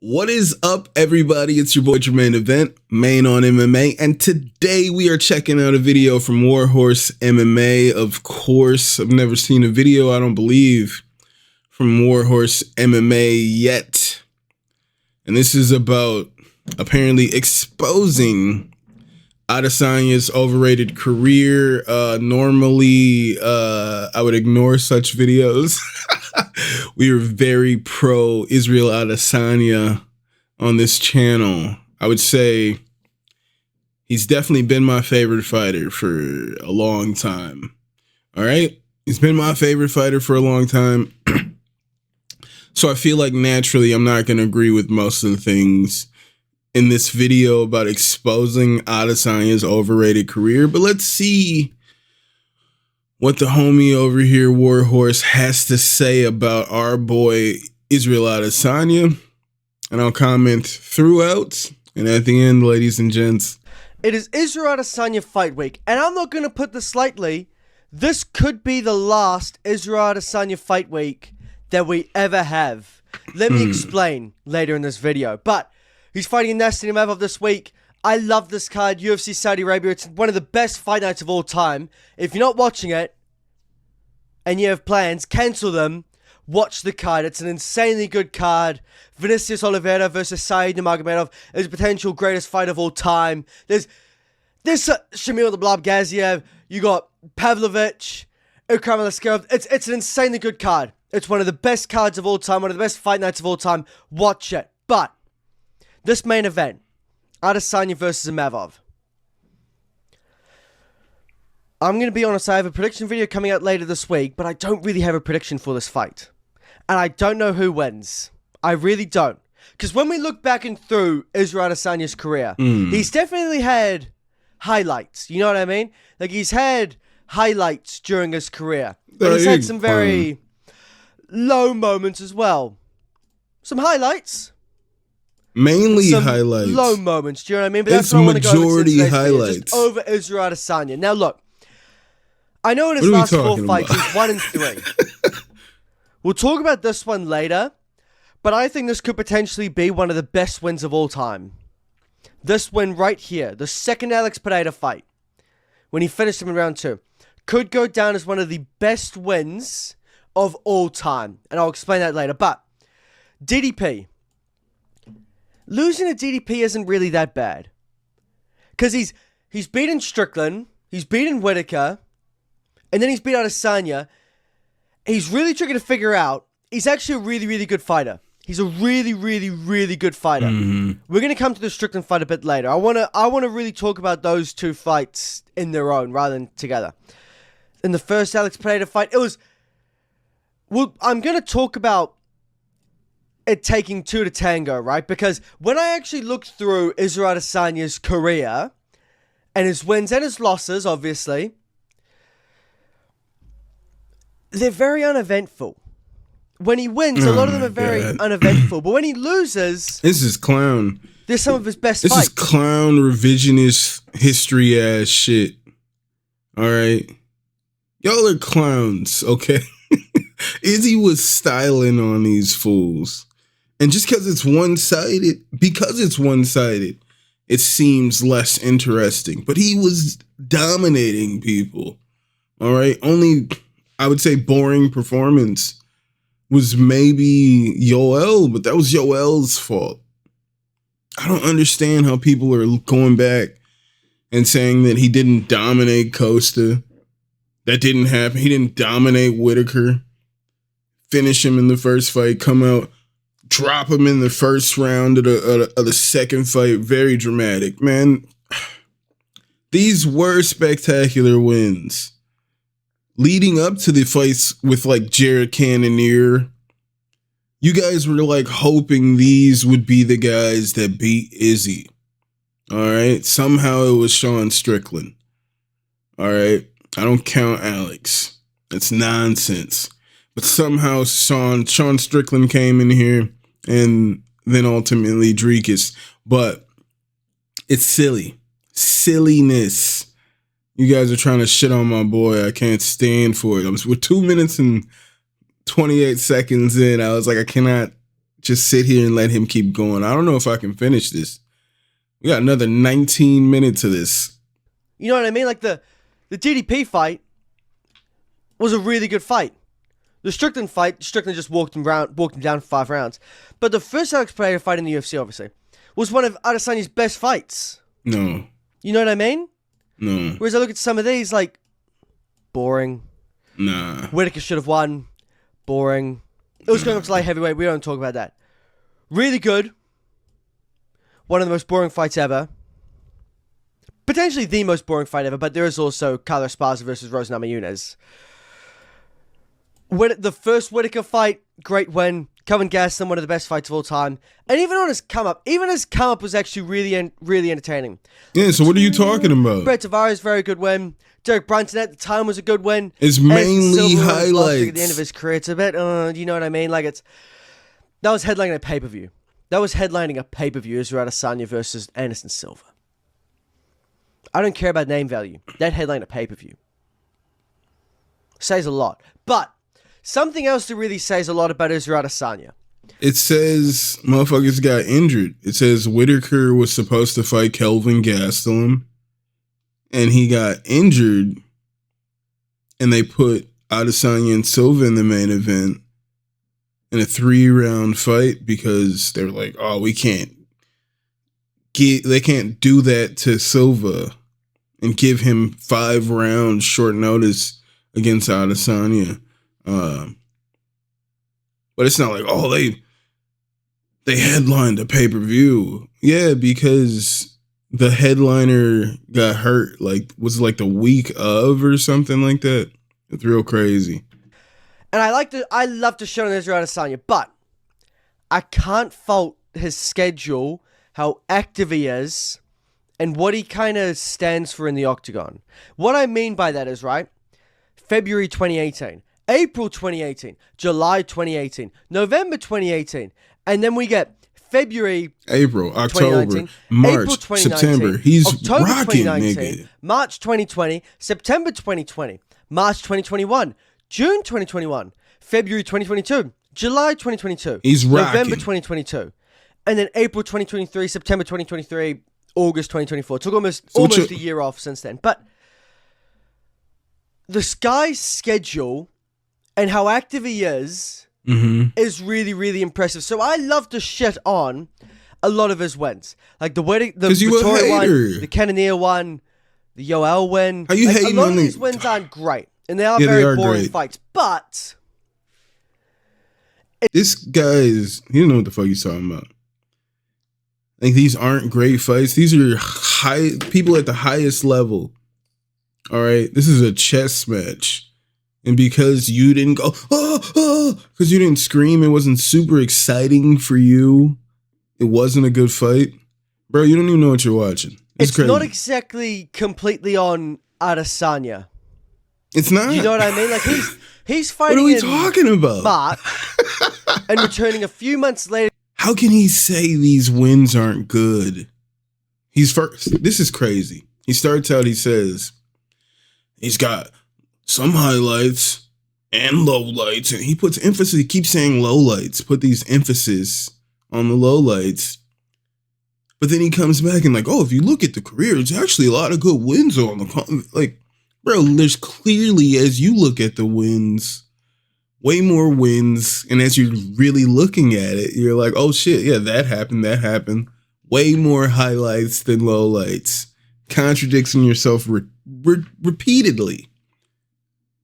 What is up, everybody? It's your boy Jermaine Event, main on MMA, and today we are checking out a video from War Horse MMA. Of course, I've never seen a video, I don't believe, from War Horse MMA yet. And this is about apparently exposing Adesanya's overrated career. Normally, I would ignore such videos. We are very pro Israel Adesanya on this channel. I would say he's definitely been my favorite fighter for a long time. All right? He's been my favorite fighter for a long time. So I feel like naturally I'm not going to agree with most of the things in this video about exposing Adesanya's overrated career. But let's see what the homie over here, War Horse, has to say about our boy Israel Adesanya. And I'll comment throughout. And at the end, ladies and gents, it is Israel Adesanya fight week. And I'm not going to put this lightly. This could be the last Israel Adesanya fight week that we ever have. Let me explain later in this video. But he's fighting Last Stylebender this week. I love this card, UFC Saudi Arabia. It's one of the best fight nights of all time. If you're not watching it and you have plans, cancel them. Watch the card. It's an insanely good card. Vinicius Oliveira versus Said Nurmagomedov is the potential greatest fight of all time. There's Shamil the Blob Gaziev. You got Pavlovich, Ikram Alaskarov. It's an insanely good card. It's one of the best cards of all time. One of the best fight nights of all time. Watch it. But this main event, Adesanya versus Imavov. I'm going to be honest, I have a prediction video coming out later this week, but I don't really have a prediction for this fight. And I don't know who wins. I really don't. Because when we look back and through Israel Adesanya's career, he's definitely had highlights. You know what I mean? Like, he's had highlights during his career. But he's had some very low moments as well. Some highlights. Mainly some highlights. Low moments, do you know what I mean? But it's that's what I want to go majority into highlights. Just over Israel Adesanya. Now look, I know in his last 4 fights he's 1-3. We'll talk about this one later, but I think this could potentially be one of the best wins of all time. This win right here, the second Alex Pereira fight, when he finished him in round 2, could go down as one of the best wins of all time. And I'll explain that later. But DDP. Losing to DDP isn't really that bad. Because he's beaten Strickland, he's beaten Whitaker, and then he's beat Adesanya. He's really tricky to figure out. He's actually a really, really good fighter. He's a really, really, really good fighter. We're going to come to the Strickland fight a bit later. I want to really talk about those two fights in their own rather than together. In the first Alex Pereira fight, it was... Well, I'm going to talk about it taking two to tango, right? Because when I actually looked through Israel Adesanya's career and his wins and his losses, obviously, they're very uneventful. When he wins, a lot of them are very uneventful. But when he loses, this is clown. They're some of his best fights. This is clown revisionist history ass shit. All right, y'all are clowns, okay? Izzy was styling on these fools. And just because it's one-sided, it seems less interesting. But he was dominating people. All right? Only, I would say, boring performance was maybe Yoel, but that was Yoel's fault. I don't understand how people are going back and saying that he didn't dominate Costa. That didn't happen. He didn't dominate Whitaker. Finish him in the first fight, come out, drop him in the first round of the second fight. Very dramatic, man. These were spectacular wins. Leading up to the fights with like Jared Cannonier, you guys were like hoping these would be the guys that beat Izzy. All right. Somehow it was Sean Strickland. All right. I don't count Alex. That's nonsense. But somehow Sean Strickland came in here and then ultimately Dricus. But it's silly. Silliness. You guys are trying to shit on my boy. I can't stand for it. We're 2 minutes and 28 seconds in. I was like, I cannot just sit here and let him keep going. I don't know if I can finish this. We got another 19 minutes of this. You know what I mean? Like the DDP fight was a really good fight. The Strickland fight, Strickland just walked him down for 5 rounds. But the first Alex Pereira fight in the UFC, obviously, was one of Adesanya's best fights. No. You know what I mean? No. Whereas I look at some of these, like, boring. Nah. Whitaker should have won. Boring. It was going up to light heavyweight. We don't talk about that. Really good. One of the most boring fights ever. Potentially the most boring fight ever, but there is also Carlos Esparza versus Rose Namajunas. The first Whitaker fight, great win. Kelvin Gastelum, one of the best fights of all time. And even on his come-up, was actually really entertaining. Yeah, so what are you talking about? Brett Tavares, very good win. Derek Brunson at the time was a good win. It's mainly highlights. At the end of his career, it's a bit, you know what I mean? Like, that was headlining a pay-per-view. Israel Adesanya versus Anderson Silva. I don't care about name value. That headlined a pay-per-view. Says a lot. But something else that really says a lot about Israel Adesanya. It says motherfuckers got injured. It says Whitaker was supposed to fight Kelvin Gastelum, and he got injured, and they put Adesanya and Silva in the main event in a 3-round fight because they were like, oh, they can't do that to Silva and give him 5 rounds short notice against Adesanya. But it's not like, oh, they headlined a pay-per-view. Yeah, because the headliner got hurt, was it the week of or something like that? It's real crazy. And I love to show on Israel Adesanya, but I can't fault his schedule, how active he is, and what he kind of stands for in the octagon. What I mean by that is, right, February 2018, April 2018, July 2018, November 2018, and then we get February, April, October, March, April September. He's October rocking, nigga. March 2020, September 2020, March 2021, June 2021, February 2022, July 2022, he's rocking. November 2022, and then April 2023, September 2023, August 2024. Took almost a year off since then. But this guy's schedule and how active he is really, really impressive. So I love to shit on a lot of his wins. Like the Victoria one, the Cannonier one, the Yoel win. How you hating a lot on of these wins aren't great. And they are very boring fights. But this guy he don't know what the fuck he's talking about. These aren't great fights. These are people at the highest level. All right, this is a chess match, and because you didn't go, because you didn't scream, it wasn't super exciting for you. It wasn't a good fight, bro. You don't even know what you're watching. It's not exactly completely on Adesanya. It's not. You know what I mean? Like he's fighting. What are we talking about? March and returning a few months later. How can he say these wins aren't good? He's first. This is crazy. He starts out, he says, he's got some highlights and lowlights, and he puts emphasis, he keeps saying lowlights, put these emphasis on the lowlights. But then he comes back and if you look at the career, it's actually a lot of good wins on the, bro, there's clearly, as you look at the wins, way more wins, and as you're really looking at it, you're like, oh shit, yeah, that happened. Way more highlights than lowlights. Contradicting yourself repeatedly.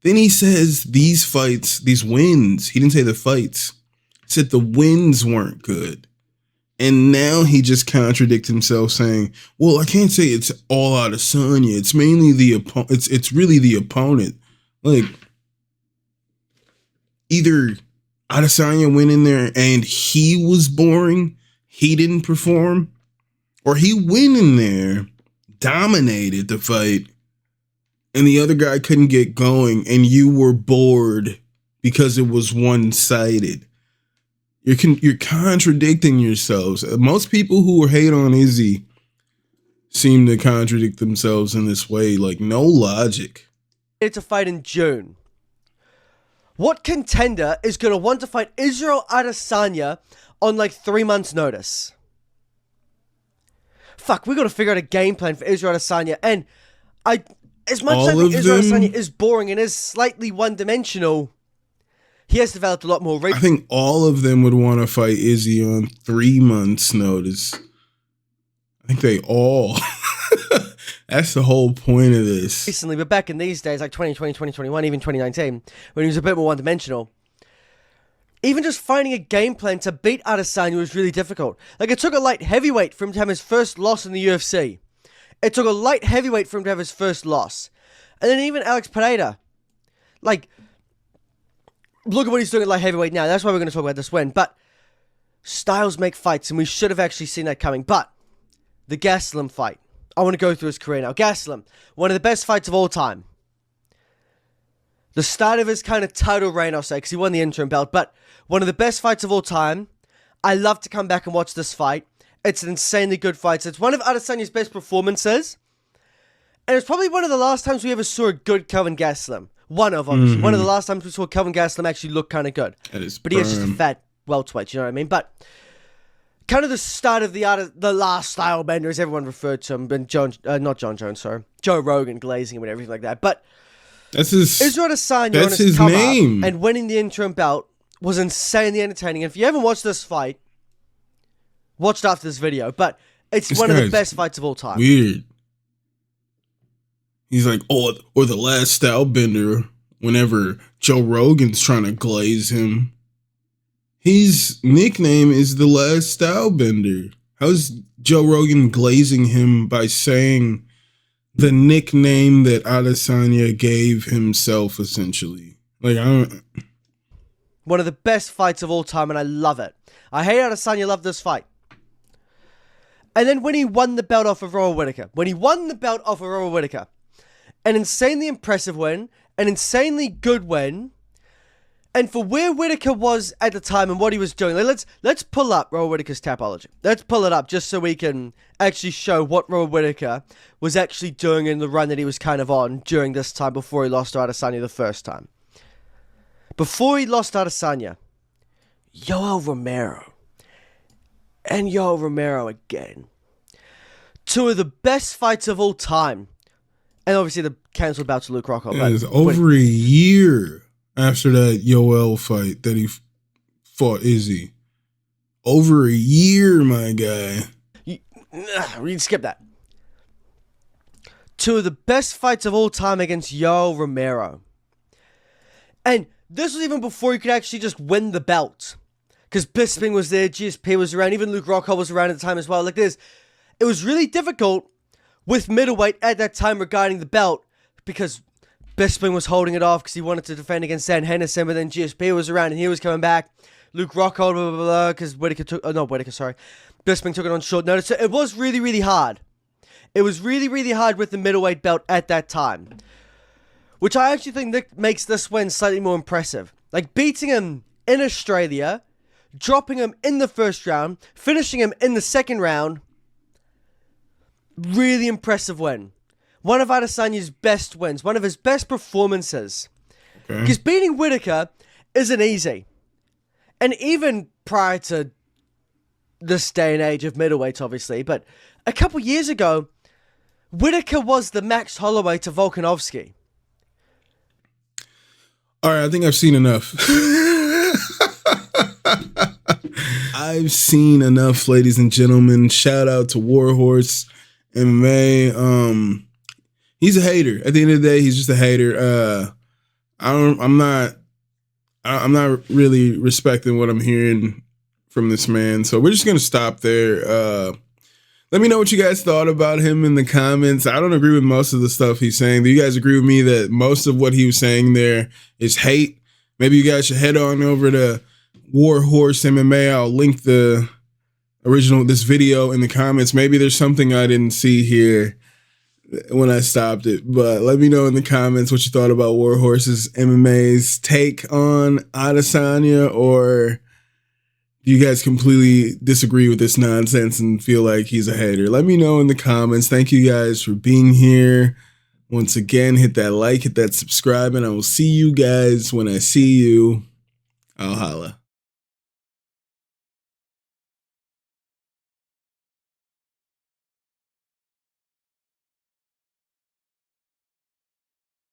Then he says these fights, these wins, he didn't say the fights, he said the wins weren't good. And now he just contradicts himself saying, well, I can't say it's all Adesanya. It's mainly the opponent. It's really the opponent. Either Adesanya went in there and he was boring, he didn't perform, or he went in there, dominated the fight, and the other guy couldn't get going, and you were bored because it was one-sided. You're contradicting yourselves. Most people who hate on Izzy seem to contradict themselves in this way, no logic. It's a fight in June. What contender is going to want to fight Israel Adesanya on like 3 months' notice? Fuck, we got to figure out a game plan for Israel Adesanya. And as much as I think Israel Adesanya is boring and is slightly one-dimensional, he has developed a lot more. I think all of them would want to fight Izzy on 3 months' notice. I think they all. That's the whole point of this. Recently, but back in these days, like 2020, 2021, even 2019, when he was a bit more one-dimensional, even just finding a game plan to beat Adesanya was really difficult. Like, it took a light heavyweight for him to have his first loss in the UFC. It took a light heavyweight for him to have his first loss. And then even Alex Pereira. Like, look at what he's doing at light heavyweight now. That's why we're going to talk about this win. But styles make fights, and we should have actually seen that coming. But the Gastelum fight. I want to go through his career now. Gastelum, one of the best fights of all time. The start of his kind of title reign, I'll say, because he won the interim belt. But one of the best fights of all time. I love to come back and watch this fight. It's an insanely good fight. It's one of Adesanya's best performances. And it's probably one of the last times we ever saw a good Kelvin Gastelum. One of them. One of the last times we saw Kelvin Gastelum actually look kind of good. But he is just a fat welterweight, you know what I mean? But kind of the start of the Last Stylebender, as everyone referred to him, and Joe Rogan glazing him and everything like that. But that's his. Israel Adesanya That's on his his name. and winning the interim belt was insanely entertaining. And if you haven't watched this fight, watch it after this video. But it's one of the best fights of all time. Weird. He's like, or the Last Stylebender. Whenever Joe Rogan's trying to glaze him. His nickname is the Last Stylebender. How's Joe Rogan glazing him by saying the nickname that Adesanya gave himself, essentially? Like, I don't. One of the best fights of all time, and I love it. I hate Adesanya, love this fight. And then when he won the belt off of Robert Whittaker, an insanely impressive win, an insanely good win. And for where Whittaker was at the time and what he was doing, let's pull up Robert Whittaker's Tapology. Let's pull it up just so we can actually show what Robert Whittaker was actually doing in the run that he was kind of on during this time before he lost to Adesanya the first time. Before he lost to Adesanya, Yoel Romero. And Yoel Romero again. Two of the best fights of all time. And obviously the cancelled bout to Luke Rockhold. Yeah, it was over a year after that Yoel fight that he fought Izzy. Over a year, my guy. We skip that. Two of the best fights of all time against Yoel Romero. And this was even before he could actually just win the belt. Because Bisping was there, GSP was around, even Luke Rockhold was around at the time as well. Like this, it was really difficult with middleweight at that time regarding the belt. Because Bisping was holding it off because he wanted to defend against Dan Henderson, but then GSP was around and he was coming back. Luke Rockhold, blah, blah, blah, because Bisping took it on short notice. So it was really, really hard. It was really, really hard with the middleweight belt at that time. Which I actually think that makes this win slightly more impressive. Like beating him in Australia, dropping him in the first round, finishing him in the second round. Really impressive win. One of Adesanya's best wins. One of his best performances. Because beating Whittaker isn't easy. And even prior to this day and age of middleweights, obviously. But a couple years ago, Whittaker was the Max Holloway to Volkanovski. All right, I think I've seen enough. I've seen enough, ladies and gentlemen. Shout out to War Horse MMA. He's a hater. At the end of the day, he's just a hater. I'm not really respecting what I'm hearing from this man. So we're just gonna stop there. Let me know what you guys thought about him in the comments. I don't agree with most of the stuff he's saying. Do you guys agree with me that most of what he was saying there is hate? Maybe you guys should head on over to War Horse MMA. I'll link this video in the comments. Maybe there's something I didn't see here when I stopped it, but let me know in the comments what you thought about War Horse's MMA's take on Adesanya, or do you guys completely disagree with this nonsense and feel like he's a hater? Let me know in the comments. Thank you guys for being here. Once again, hit that like, hit that subscribe, and I will see you guys when I see you. I'll holla.